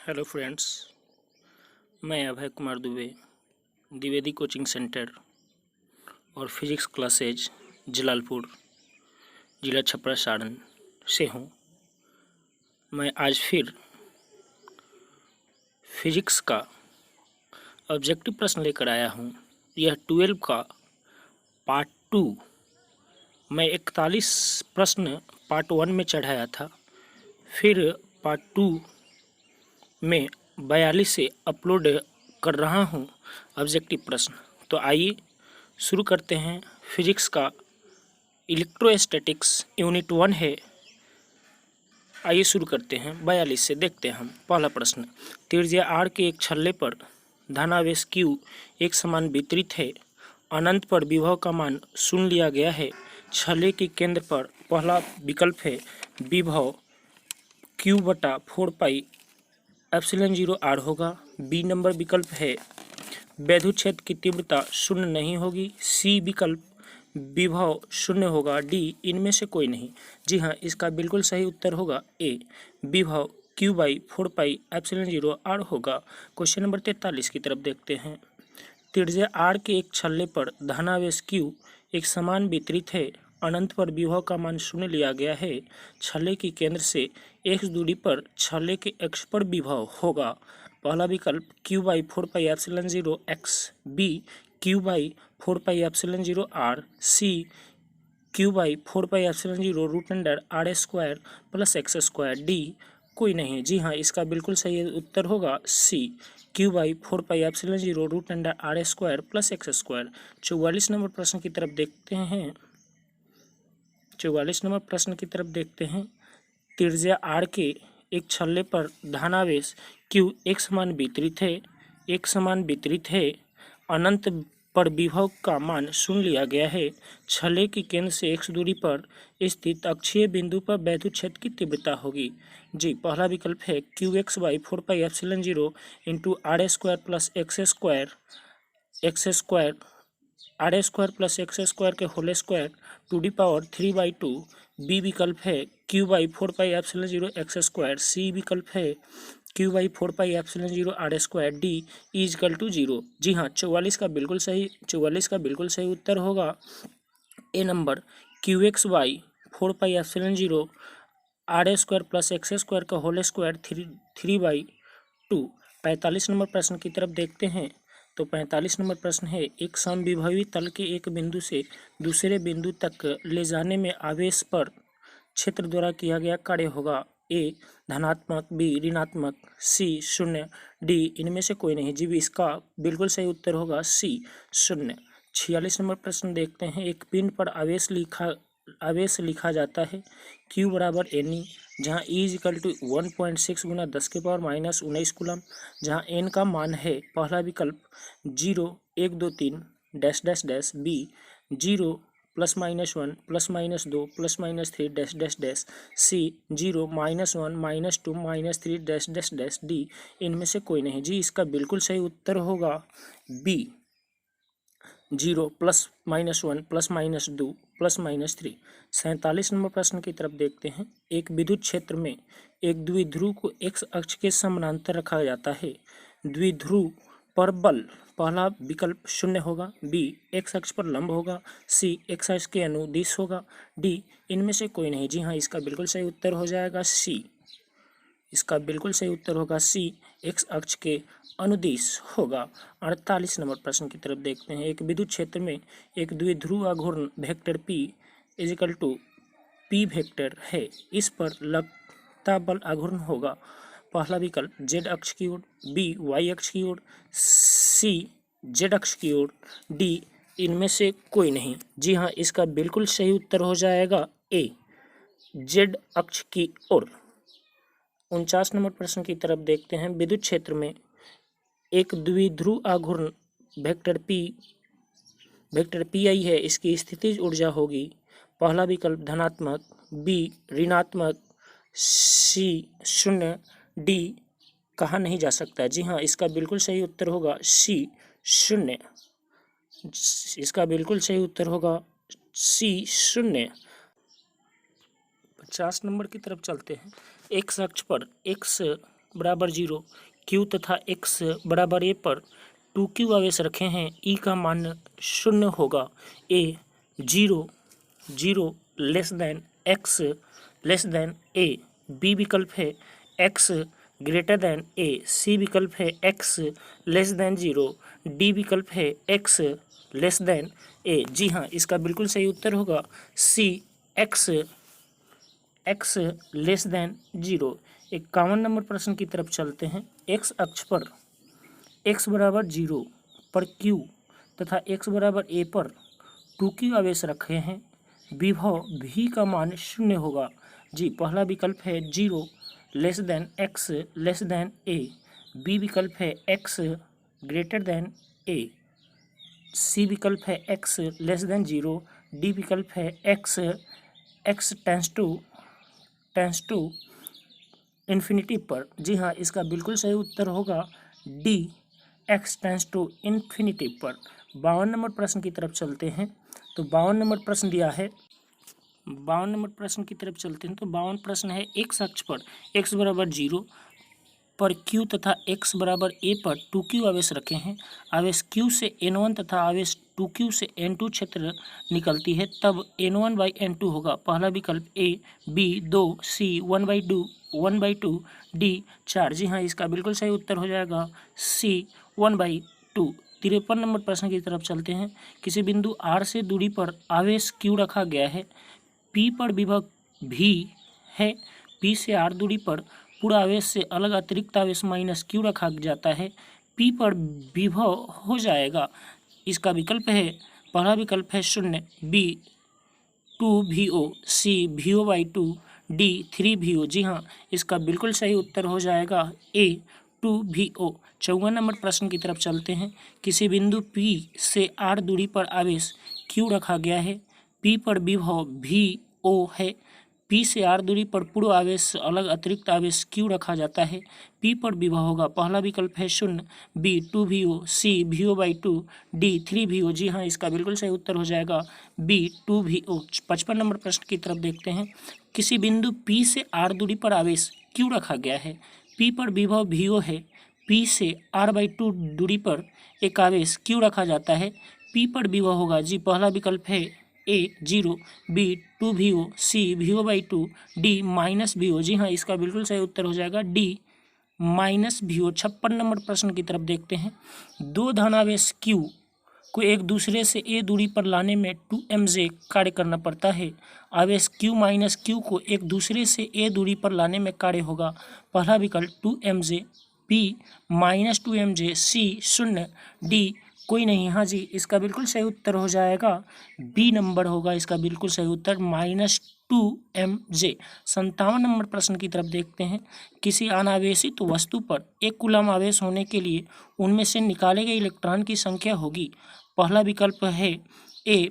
Hello friends, मैं Abhay Kumar Dubey Dwivedi coaching centre और physics classes Jalalpur जिला छपरा सारण से हूँ। मैं आज फिर फिजिक्स का ऑब्जेक्टिव प्रश्न लेकर आया हूँ। यह 12 का पार्ट 2। मैं 41 प्रश्न पार्ट 1 में चढ़ाया था, फिर पार्ट 2 में 42 से अपलोड कर रहा हूँ ऑब्जेक्टिव प्रश्न। तो आइए शुरू करते हैं। फिजिक्स का इलेक्ट्रोस्टैटिक्स यूनिट 1 है। आइए शुरू करते हैं 42 से। देखते हैं हम पहला प्रश्न। त्रिज्या r के एक छल्ले पर धनावेश q एक समान वितरित है। अनंत पर विभव का मान शून्य लिया गया है। छल्ले के केंद्र पर पहला विकल्प है विभव q/4 एप्सिलॉन 0 r होगा। बी नंबर विकल्प है वैद्युत क्षेत्र की तीव्रता शून्य नहीं होगी। सी विकल्प विभव शून्य होगा। डी इनमें से कोई नहीं। जी हाँ, इसका बिल्कुल सही उत्तर होगा ए, विभव q/4 एप्सिलॉन 0 r होगा। क्वेश्चन नंबर 43 की तरफ देखते हैं। त्रिज्या r के एक छल्ले पर धनावेश q एक समान वितरित है। अनंत पर विभव का मान शून्य लिया गया है। छल्ले के केंद्र से x दूरी पर छल्ले के अक्ष पर विभव होगा। पहला विकल्प q/4 epsilon 0 x, B q/4 epsilon 0 r, C q/4 epsilon 0 √r² plus x²। D कोई नहीं। जी हाँ, इसका बिल्कुल सही उत्तर होगा सी, q/4 epsilon 0 √r² plus x²। 44 number प्रश्न की तरफ देखते हैं। 44 नंबर प्रश्न की तरफ देखते हैं। त्रिज्या r के एक छल्ले पर धनावेश q एक समान वितरित है। अनंत पर विभव का मान शून्य लिया गया है। छल्ले के केंद्र से x दूरी पर स्थित अक्षीय बिंदु पर वैद्युत क्षेत्र की तीव्रता होगी। जी, पहला विकल्प है qx/4 epsilon 0 into r² plus x² r² plus x² के whole square to the power 3/2। B विकल्प है q/4 एप्सिलॉन 0 x²। सी विकल्प है q/4 एप्सिलॉन 0 r²। डी = 0। जी हाँ, 44 का बिल्कुल सही उत्तर होगा ए number qx/4 epsilon 0 r² plus x² का होल स्क्वायर 3/2। 45 नंबर प्रश्न की तरफ देखते हैं। तो 45 नंबर प्रश्न है एक समविभवी तल के एक बिंदु से दूसरे बिंदु तक ले जाने में आवेश पर क्षेत्र द्वारा किया गया कार्य होगा। ए धनात्मक, बी ऋणात्मक, सी 0, डी इनमें से कोई नहीं। जी, इसका बिल्कुल सही उत्तर होगा सी 0। 46 नंबर प्रश्न देखते हैं। एक पिंड पर आवेश लिखा जाता है q = ne, जहाँ e = 1.6 × 10⁻⁻19 कूलम, जहाँ n का मान है। पहला विकल्प 0, 1, 2, 3 dash dash dash, B 0 +-1 +-2 +-3 dash dash dash, C 0 -1 -2 -3 dash dash dash, D इनमें से कोई नहीं। जी, इसका बिल्कुल सही उत्तर होगा बी 0 +-1 +-2 +-3। 47 नंबर प्रश्न की तरफ देखते हैं। एक विद्युत क्षेत्र में एक द्विध्रुव को x अक्ष के समानांतर रखा जाता है। द्विध्रुव पर बल, पहला विकल्प 0 होगा, बी x अक्ष पर लंब होगा, सी x अक्ष के अनुदिश होगा, डी इनमें से कोई नहीं। जी हाँ, इसका बिल्कुल सही उत्तर हो जाएगा सी। इसका बिल्कुल सही उत्तर होगा सी, x अक्ष के अनुदिश होगा। 48 नंबर प्रश्न की तरफ देखते हैं। एक विद्युत क्षेत्र में एक द्विध्रुव आघूर्ण वेक्टर P = P वेक्टर है। इस पर लगता बल आघूर्ण होगा। पहला विकल्प z अक्ष की ओर, बी y अक्ष की ओर, सी z अक्ष की ओर, डी इनमें से कोई नहीं। जी हाँ, इसका बिल्कुल सही उत्तर हो जाएगा ए, z अक्ष की ओर। 49 नंबर प्रश्न की तरफ देखते हैं। विद्युत क्षेत्र में एक द्विध्रुव आघूर्ण वेक्टर Pi है। इसकी स्थितिज ऊर्जा होगी। पहला विकल्प धनात्मक, बी ऋणात्मक, सी 0, डी कहा नहीं जा सकता। जी हाँ, इसका बिल्कुल सही उत्तर होगा सी 0। इसका बिल्कुल सही उत्तर होगा सी 0। 50 नंबर की तरफ चलते हैं। एक्स अक्ष पर x बराबर 0, Q तथा X बराबर A पर 2Q आवेश रखे हैं, E का मान 0 होगा। A 0 0 less than X less than A, B विकल्प है X greater than A, C विकल्प है X लेस देन 0, D विकल्प है X लेस देन A। जी हाँ, इसका बिल्कुल सही उत्तर होगा C, X less than 0। 51 number प्रश्न की तरफ चलते हैं। X अक्ष पर x बराबर 0 पर Q तथा x बराबर A पर 2Q आवेश रखे हैं, विभव V का मान 0 होगा। जी, पहला विकल्प है 0 less than X less than A, B विकल्प है X greater than A, C विकल्प है X लेस देन 0, D विकल्प है X टेंस टू इन्फिनिटी पर। जी हाँ, इसका बिल्कुल सही उत्तर होगा D, X tends to infinity पर। 52 नंबर प्रश्न की तरफ चलते हैं। तो 52 नंबर प्रश्न दिया है, 52 नंबर प्रश्न की तरफ चलते हैं। तो 52 प्रश्न है, x अक्ष पर x बराबर 0 पर Q तथा x बराबर A पर 2Q आवेश रखे हैं। आवेश Q से N1 तथा आवेश 2Q से N2 क्षेत्र निकलती है, तब N1/N2 होगा। पहला विकल्प A, B 2, C 1/2, D 4। जी हाँ, इसका बिल्कुल सही उत्तर हो जाएगा C 1/2। 53 नंबर प्रश्न की तरफ चलते हैं। किसी बिंदु R से दूरी पर आवेश Q रखा गया है, P पर विभव V है, P से R दूरी पर पूरा आवेश से अलग अतिरिक्त आवेश -Q रखा जाता है, P पर विभव हो जाएगा। इसका विकल्प है, पहला विकल्प है 0, B 2VO, C VO/2, D 3VO। जी हाँ, इसका बिल्कुल सही उत्तर हो जाएगा A 2VO। 54 नंबर प्रश्न की तरफ चलते हैं। किसी बिंदु P से R दूरी पर आवेश Q रखा गया है, P पर विभव VO है, P से R दूरी पर पूर्व आवेश से अलग अतिरिक्त आवेश Q रखा जाता है, P पर विभव होगा। पहला विकल्प है 0, B 2VO, C VO/2, D 3VO। जी हाँ, इसका बिल्कुल सही उत्तर हो जाएगा B 2VO। 55 नंबर प्रश्न की तरफ देखते हैं। किसी बिंदु P से R दूरी पर आवेश Q रखा गया है, P पर विभव VO है, P से R/2 दूरी पर एक आवेश Q रखा जाता है, P पर विभव होगा। जी, पहला विकल्प है A 0, B 2VO, C VO/2, D -VO। जी हाँ, इसका बिल्कुल सही उत्तर हो जाएगा D -VO। 56 नंबर प्रश्न की तरफ देखते हैं। दो धनावेश Q को एक दूसरे से A दूरी पर लाने में 2mj कार्य करना पड़ता है। आवेश Q माइनस Q को एक दूसरे से A दूरी पर लाने में कार्य होगा। पहला विकल्प 2mj, B -2mj, C 0, D कोई नहीं। हाँ जी, इसका बिल्कुल सही उत्तर हो जाएगा B नंबर होगा इसका बिल्कुल सही उत्तर -2mj। 57 नंबर प्रश्न की तरफ देखते हैं। किसी अनावेशित वस्तु पर 1 कूलम आवेश होने के लिए उनमें से निकाले गए इलेक्ट्रॉन की संख्या होगी। पहला विकल्प है A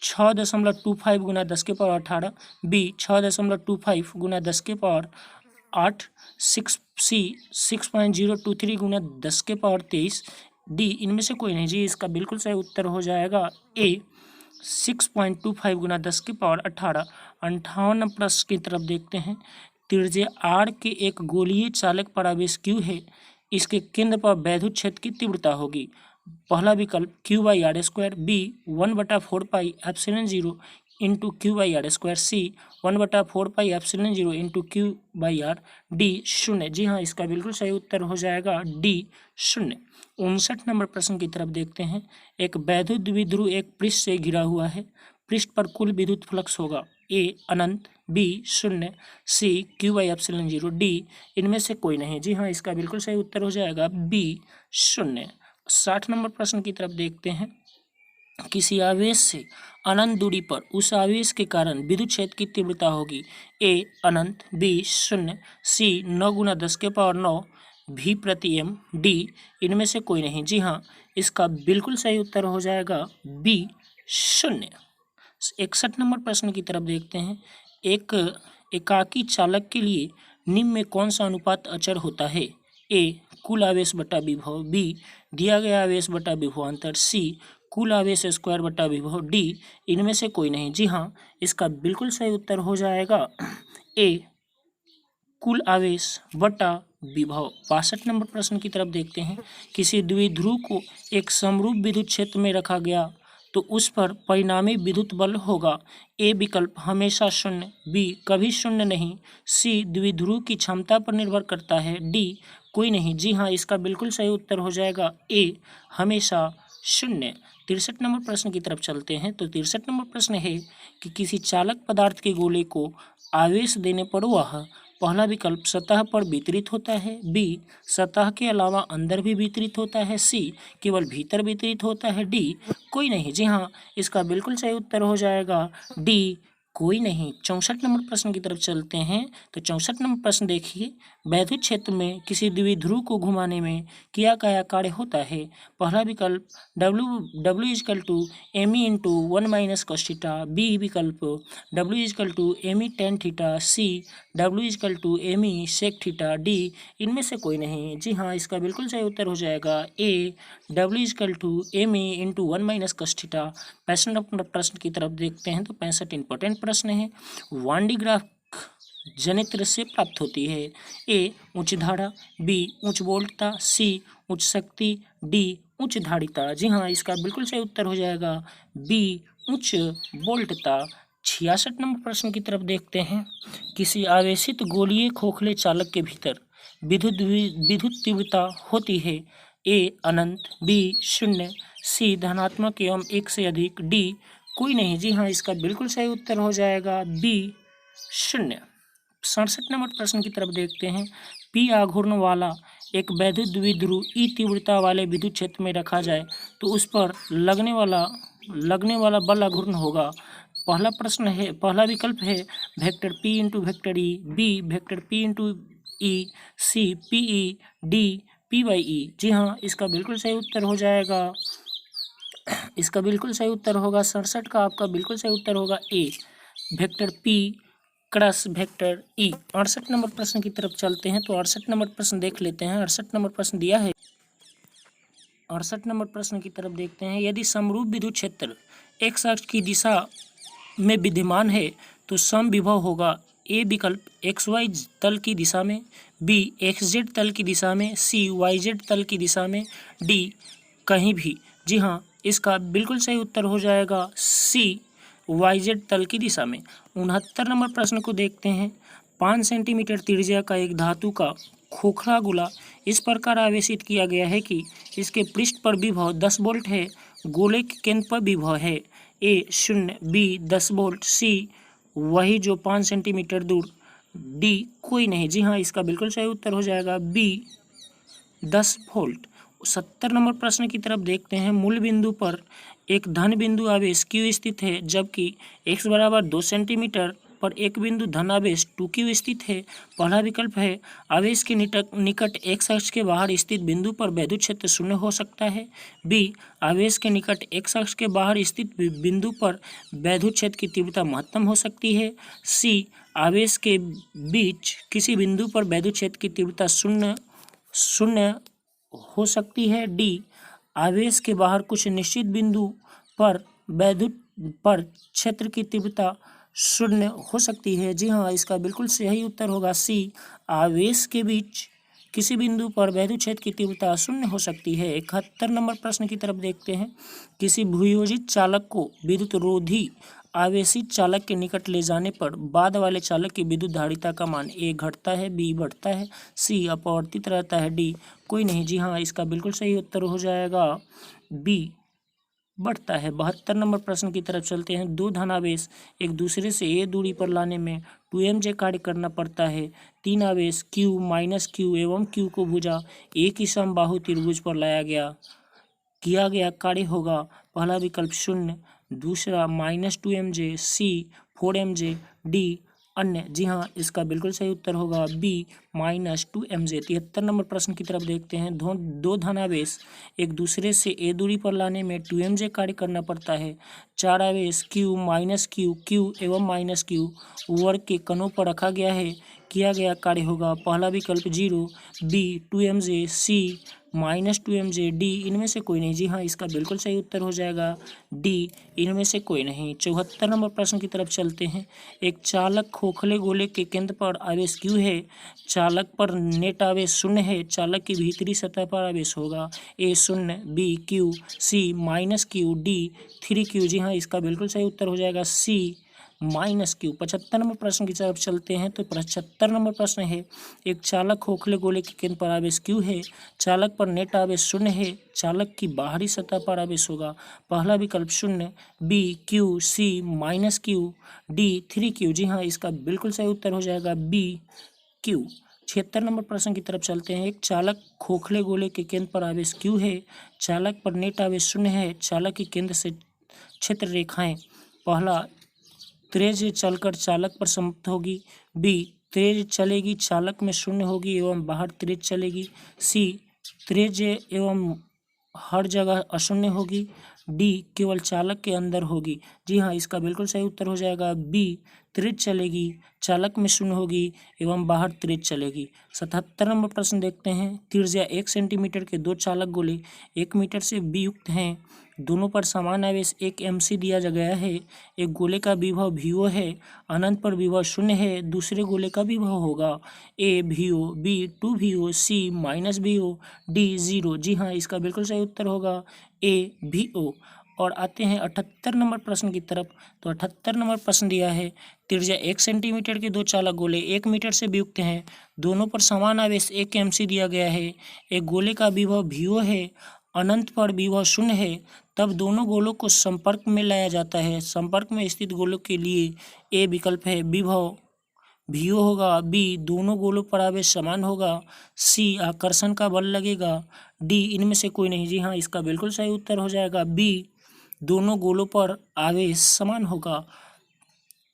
6.25 Guna 10⁻18, B 6.25 Guna 10⁸8, C 6.023 Guna 10⁻23, D इनमें से कोई नहीं। जी, इसका बिल्कुल सही उत्तर हो जाएगा A 6.25 गुना 10⁻18। 58 प्रश्न की तरफ देखते हैं। त्रिज्या R के एक गोलीय चालक पर आवेश Q है, इसके केंद्र पर वैद्युत क्षेत्र की तीव्रता होगी। पहला विकल्प Q/R², B 1/4πε0 into Q/R², C 1/4πε0 into Q/R, D 0। जी हाँ, इसका बिल्कुल सही उत्तर हो जाएगा D 0। 59 नंबर प्रश्न की तरफ देखते हैं। एक वैद्युत द्विध्रुव एक पृष्ठ से घिरा हुआ है, पृष्ठ पर कुल विद्युत फ्लक्स होगा A Anant, B 0, C Q/ε0, D इनमें से कोई नहीं। जी हाँ, इसका बिल्कुल सही उत्तर हो जाएगा B 0। 60 नंबर प्रश्न की तरफ देखते हैं। किसी आवेश से अनंत दूरी पर उस आवेश के कारण विद्युत क्षेत्र की तीव्रता होगी A Anant, B 0, C 9 Guna 10⁹ V प्रति m, D इनमें से कोई नहीं। जी हाँ, इसका बिल्कुल सही उत्तर हो जाएगा B 0। 61 नंबर प्रश्न की तरफ देखते हैं। एक एकाकी चालक के लिए निम्न में कौन सा अनुपात अचर होता है? A कुल आवेश बटा विभव, B दिया गया आवेश बटा विभवांतर, C कुल आवेश स्क्वायर बटा विभव, D इनमें से कोई नहीं। जी हाँ, इसका बिल्कुल सही उत्तर हो जाएगा A कुल आवेश बटा विभव। 62 नंबर प्रश्न की तरफ देखते हैं। किसी द्विध्रुव को एक समरूप विद्युत क्षेत्र में रखा गया तो उस पर परिणामी विद्युत बल होगा। ए विकल्प हमेशा शून्य, बी कभी शून्य नहीं, सी द्विध्रुव की क्षमता पर निर्भर करता है, डी कोई नहीं। जी हाँ, इसका बिल्कुल सही उत्तर हो जाएगा ए हमेशा शून्य। 63 नंबर प्रश्न की तरफ चलते हैं। तो 63 नंबर प्रश्न है कि किसी चालक पदार्थ के गोले को आवेश देने पर वह पहला विकल्प सतह पर वितरित होता है, बी सतह के अलावा अंदर भी वितरित होता है, सी केवल भीतर वितरित होता है, डी कोई नहीं। जी हाँ, इसका बिल्कुल सही उत्तर हो जाएगा डी कोई नहीं। 64 नंबर प्रश्न की तरफ चलते हैं। तो 64 नंबर प्रश्न देखिए। वैद्युत क्षेत्र में किसी द्विध्रुव को घुमाने में किया गया कार्य होता है। पहला विकल्प W equal to M E into 1 minus cos theta, B विकल्प W equal to M E tan theta, C W equal to M E sec theta, D इनमें से कोई नहीं। जी हाँ, इसका बिल्कुल सही उत्तर हो जाएगा A W equal to M E into 1 minus cos theta. 65 number प्रश्न की तरफ देखते हैं। तो 65 इंपॉर्टेंट प्रश्न है। वान डी ग्राफ जनित्र से प्राप्त होती है। ए उच्च धारा, बी उच्च वोल्टता, सी उच्च शक्ति, डी उच्च धारिता। जी हाँ, इसका बिल्कुल सही उत्तर हो जाएगा बी उच्च वोल्टता। 66 नंबर प्रश्न की तरफ देखते हैं। किसी आवेशित गोलीय खोखले चालक के भीतर विद्युत तीव्रता होती है। ए अनंत, बी शून्य, सी धनात्मक एवं एक से अधिक, डी कोई नहीं। जी हाँ, इसका बिल्कुल सही उत्तर हो जाएगा बी शून्य। 67 नंबर प्रश्न की तरफ देखते हैं। पी आघूर्ण वाला एक वैद्युत द्विध्रुव ई तीव्रता वाले विद्युत क्षेत्र में रखा जाए तो उस पर लगने वाला बल आघूर्ण होगा। पहला विकल्प है vector P into vector E, B vector P into E, C P E, D P by E. जी हाँ, इसका बिल्कुल सही उत्तर हो जाएगा। इसका बिल्कुल सही उत्तर होगा 67 का आपका बिल्कुल सही उत्तर होगा A vector P cross vector E. 68 number प्रश्न की तरफ चलते हैं। तो 68 नंबर प्रश्न देख लेते हैं। 68 नंबर प्रश्न दिया है। 68 नंबर प्रश्न की तरफ देखते हैं। यदि समरूप विद्युत क्षेत्र एक्स अक्ष की दिशा में विद्यमान है तो सम विभव होगा। ए विकल्प एक्स वाई तल की दिशा में, बी एक्स जेड तल की दिशा में, सी वाई जेड तल की दिशा में, डी कहीं भी। जी हाँ, इसका बिल्कुल सही उत्तर हो जाएगा सी वाई जेड तल की दिशा में। 69 नंबर प्रश्न को देखते हैं। 5 सेंटीमीटर त्रिज्या का एक धातु का खोखला गोला इस प्रकार आवेशित किया गया है कि इसके पृष्ठ पर विभव 10 वोल्ट है, गोले के केंद्र पर विभव है ए शून्य, बी 10 वोल्ट, सी वही जो 5 सेंटीमीटर दूर, डी कोई नहीं। जी हाँ, इसका बिल्कुल सही उत्तर हो जाएगा बी 10 वोल्ट। 70 नंबर प्रश्न की तरफ देखते हैं। मूल बिंदु पर एक धन बिंदु आवेश Q स्थित है जबकि x बराबर 2 सेंटीमीटर पर एक बिंदु धन आवेश 2Q स्थित है। पहला विकल्प है आवेश के निकट x अक्ष के बाहर स्थित बिंदु पर वैद्युत क्षेत्र शून्य हो सकता है, बी आवेश के निकट x अक्ष के बाहर स्थित बिंदु पर वैद्युत क्षेत्र की तीव्रता महत्तम हो सकती है, सी आवेश के बीच किसी बिंदु पर वैद्युत क्षेत्र की तीव्रता शून्य हो सकती है, डी आवेश के बाहर कुछ निश्चित बिंदु पर वैद्युत पर क्षेत्र की तीव्रता शून्य हो सकती है। जी हाँ, इसका बिल्कुल सही उत्तर होगा सी आवेश के बीच किसी बिंदु पर वैद्युत क्षेत्र की तीव्रता शून्य हो सकती है। 71 नंबर प्रश्न की तरफ देखते हैं। किसी भूयोजित चालक को विद्युत रोधी आवेशित चालक के निकट ले जाने पर बाद वाले चालक की विद्युत धारिता का मान ए घटता है, बी बढ़ता है, सी अपवर्तित रहता है, डी कोई नहीं। जी हाँ, इसका बिल्कुल सही उत्तर हो जाएगा बी बढ़ता है। 72 नंबर प्रश्न की तरफ चलते हैं। दो धनावेश एक दूसरे से ए दूरी पर लाने में 2mj कार्य करना पड़ता है। तीन आवेश q माइनस क्यू एवं q को भुजा ए की समबाहु त्रिभुज पर किया गया कार्य होगा। पहला विकल्प शून्य, दूसरा -2mj, सी 4mj, डी अन्य। जी हाँ, इसका बिल्कुल सही उत्तर होगा बी -2mj। 73 नंबर प्रश्न की तरफ देखते हैं। दो धनावेश एक दूसरे से ए दूरी पर लाने में 2mj कार्य करना पड़ता है। चार आवेश q माइनस क्यू एवं माइनस क्यू वर्ग के कणों पर रखा गया है। किया गया कार्य होगा? पहला विकल्प 0, बी 2mj, सी -2mj, डी इनमें से कोई नहीं। जी हाँ, इसका बिल्कुल सही उत्तर हो जाएगा डी, इनमें से कोई नहीं। 74 नंबर प्रश्न की तरफ चलते हैं। एक चालक खोखले गोले के केंद्र पर आवेश Q है, चालक पर नेट आवेश 0 है, चालक की भीतरी सतह पर आवेश होगा? ए 0, बी Q, सी -Q, डी 3Q। जी हाँ, इसका बिल्कुल सही उत्तर हो जाएगा सी -Q। 75 नंबर प्रश्न की तरफ चलते हैं। तो 75 नंबर प्रश्न है, एक चालक खोखले गोले के केंद्र पर आवेश Q है, चालक पर नेट आवेश 0 है, चालक की बाहरी सतह पर आवेश होगा? पहला विकल्प 0, बी Q, सी -Q, डी 3Q। जी हाँ, इसका बिल्कुल सही उत्तर हो जाएगा बी Q। 76 नंबर प्रश्न की तरफ चलते हैं। एक चालक खोखले गोले के केंद्र पर आवेश Q है, चालक पर नेट आवेश 0 है, चालक की केंद्र से क्षेत्र रेखाएं पहला तेज चलकर चालक पर समाप्त होगी, बी तेज चलेगी चालक में 0 होगी एवं बाहर तेज चलेगी, सी तेज एवं हर जगह अशून्य होगी, डी केवल चालक के अंदर होगी? जी हाँ, इसका बिल्कुल सही उत्तर हो जाएगा बी तेज चलेगी चालक में 0 होगी एवं बाहर तेज चलेगी। 77 नंबर प्रश्न देखते हैं। त्रिज्या 1 सेंटीमीटर के दो चालक गोले 1 मीटर से वियुक्त हैं, दोनों पर समान आवेश 1 mc दिया गया है। एक गोले का विभव VO है, अनंत पर विभव 0 है, दूसरे गोले का विभव होगा? ए VO, बी 2VO, सी -VO, डी 0। जी हाँ, इसका बिल्कुल सही उत्तर होगा ए VO। और आते हैं 78 नंबर प्रश्न की तरफ। तो 78 नंबर प्रश्न दिया है, त्रिज्या 1 सेंटीमीटर के दो चालक गोले 1 मीटर से वियुक्त हैं, दोनों पर समान आवेश 1 mc दिया गया है, एक गोले का विभव VO है, अनंत पर विभव 0 है, तब दोनों गोलों को संपर्क में लाया जाता है। संपर्क में स्थित गोलों के लिए ए विकल्प है, विभव VO होगा, बी दोनों गोलों पर आवेश समान होगा, सी आकर्षण का बल लगेगा, डी इनमें से कोई नहीं। जी हाँ, इसका बिल्कुल सही उत्तर हो जाएगा बी दोनों गोलों पर आवेश समान होगा।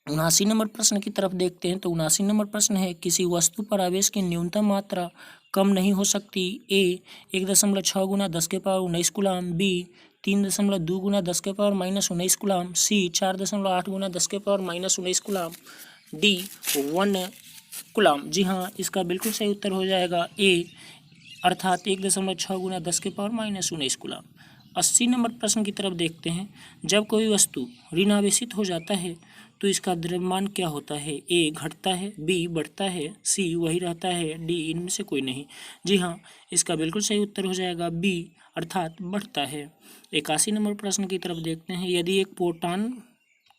79 नंबर प्रश्न की तरफ देखते हैं। तो 79 नंबर प्रश्न है, किसी वस्तु पर आवेश की न्यूनतम मात्रा कम नहीं हो सकती? ए 1.6 गुना 10 के पावर 19 कूलाम, बी 3.2 गुना 10 के पावर -19 कूलाम, सी 4.8 गुना 10 के पावर -19 कूलाम, डी 1 कूलाम। जी हाँ, इसका बिल्कुल सही उत्तर हो जाएगा ए अर्थात 1.6 गुना 10 के पावर -19 कूलाम। 80 नंबर प्रश्न की तरफ देखते हैं। जब कोई वस्तु ऋणावेशित हो जाता है तो इसका द्रव्यमान क्या होता है? ए घटता है, बी बढ़ता है, सी वही रहता है, डी इनमें से कोई नहीं। जी हाँ, इसका बिल्कुल सही उत्तर हो जाएगा बी अर्थात बढ़ता है। 81 नंबर प्रश्न की तरफ देखते हैं। यदि एक प्रोटॉन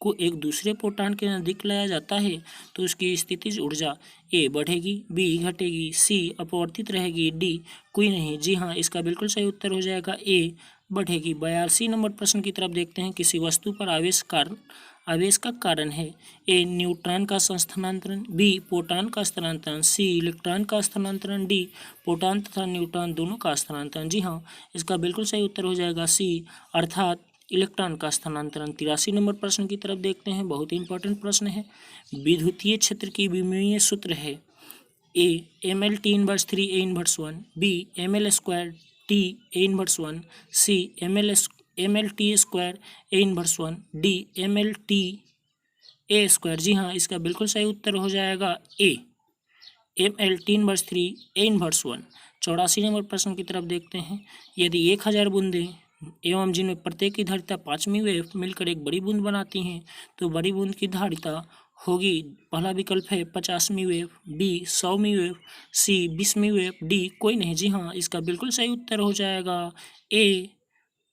को एक दूसरे प्रोटॉन के नजदीक लाया जाता है तो उसकी स्थितिज ऊर्जा ए बढ़ेगी, बी घटेगी, सी अपवर्तित रहेगी, डी कोई नहीं। जी हाँ, इसका बिल्कुल सही उत्तर हो जाएगा ए बढ़ेगी। 82 नंबर प्रश्न की तरफ देखते हैं। किसी वस्तु पर आवेश का कारण है? ए न्यूट्रॉन का स्थानांतरण, बी प्रोटॉन का स्थानांतरण, सी इलेक्ट्रॉन का स्थानांतरण, डी प्रोटॉन तथा न्यूट्रॉन दोनों का स्थानांतरण। जी हाँ, इसका बिल्कुल सही उत्तर हो जाएगा सी अर्थात इलेक्ट्रॉन का स्थानांतरण। 83 नंबर प्रश्न की तरफ देखते हैं। बहुत ही इंपॉर्टेंट प्रश्न है। विद्युतीय क्षेत्र की विमीय सूत्र है? A ML T inverse 3 A inverse 1, B ML square T A inverse 1, C ML T square A inverse 1, D ML T A square. जी हाँ, इसका बिल्कुल सही उत्तर हो जाएगा A ML T inverse 3 A inverse 1। 84 number प्रश्न की तरफ देखते हैं। यदि 1000 बूंदें एवं जिनमें प्रत्येक की धारिता 5वीं वेव मिलकर एक बड़ी बूंद बनाती हैं तो बड़ी बूंद की धारिता होगी? पहला विकल्प है 50वीं वेव, बी 100वीं वेव, सी 20वीं वेव, डी कोई नहीं। जी हाँ, इसका बिल्कुल सही उत्तर हो जाएगा ए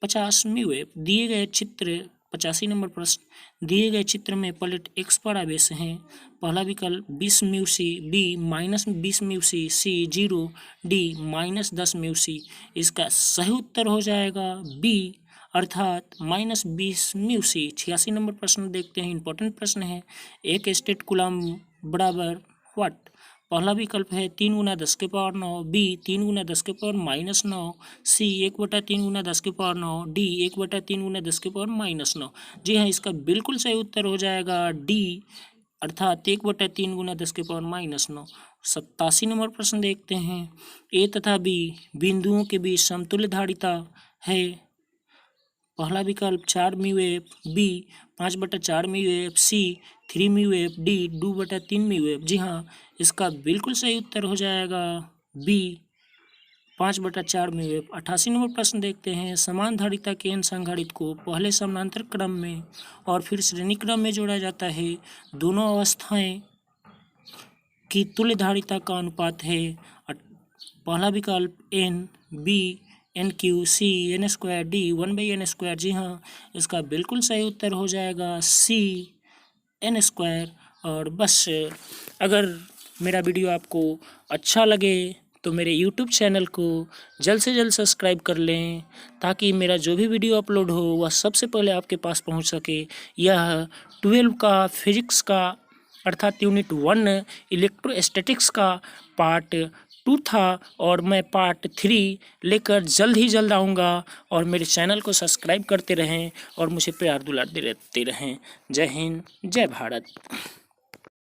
50वीं वेव। दिए गए चित्र 85 नंबर प्रश्न, दिए गए चित्र में प्लेट एक्स पर आवेश हैं। पहला विकल्प 20 mu C, B -20 mu C, C 0, D -10 mu C. इसका सही उत्तर हो जाएगा बी अर्थात -20 म्यू सी। 86 नंबर प्रश्न देखते हैं, इंपॉर्टेंट प्रश्न है। एक स्टेट कूलम बराबर व्हाट? पहला विकल्प है 3 गुना 10 के पावर 9, बी 3 गुना 10 के पावर -9, सी 1/3 गुना 10 के पावर 9, डी 1/3 गुना 10 के पावर -9। जी हाँ, इसका बिल्कुल सही उत्तर हो जाएगा डी अर्थात 1/3 गुना 10 के पावर -9। 87 नंबर प्रश्न देखते हैं। ए तथा बी बिंदुओं के बीच समतुल्य धारिता है पहला विकल्प 4 mu F, B 5/4 mu F, C 3 mu F, D 2/3 mu F. जी हाँ, इसका बिल्कुल सही उत्तर हो जाएगा बी 5/4 म्यू एफ। 88 नंबर प्रश्न देखते हैं। समान धारिता के n संघारित को पहले समानांतर क्रम में और फिर श्रेणी क्रम में जोड़ा जाता है। दोनों अवस्थाएं की तुल्य धारिता का अनुपात है। पहला विकल्प n, बी NQ, सी n², डी 1/n²। जी हाँ, इसका बिल्कुल सही उत्तर हो जाएगा सी n²। और बस, अगर मेरा वीडियो आपको अच्छा लगे तो मेरे YouTube चैनल को जल्द से जल्द सब्सक्राइब कर लें, ताकि मेरा जो भी वीडियो अपलोड हो वह सबसे पहले आपके पास पहुंच सके। यह 12 का फिजिक्स का अर्थात यूनिट 1 इलेक्ट्रोस्टैटिक्स का पार्ट 2 था, और मैं पार्ट 3 लेकर जल्द ही जल्द आऊँगा। और मेरे चैनल को सब्सक्राइब करते रहें और मुझे प्यार दुलार देते रहें। जय हिंद, जय भारत।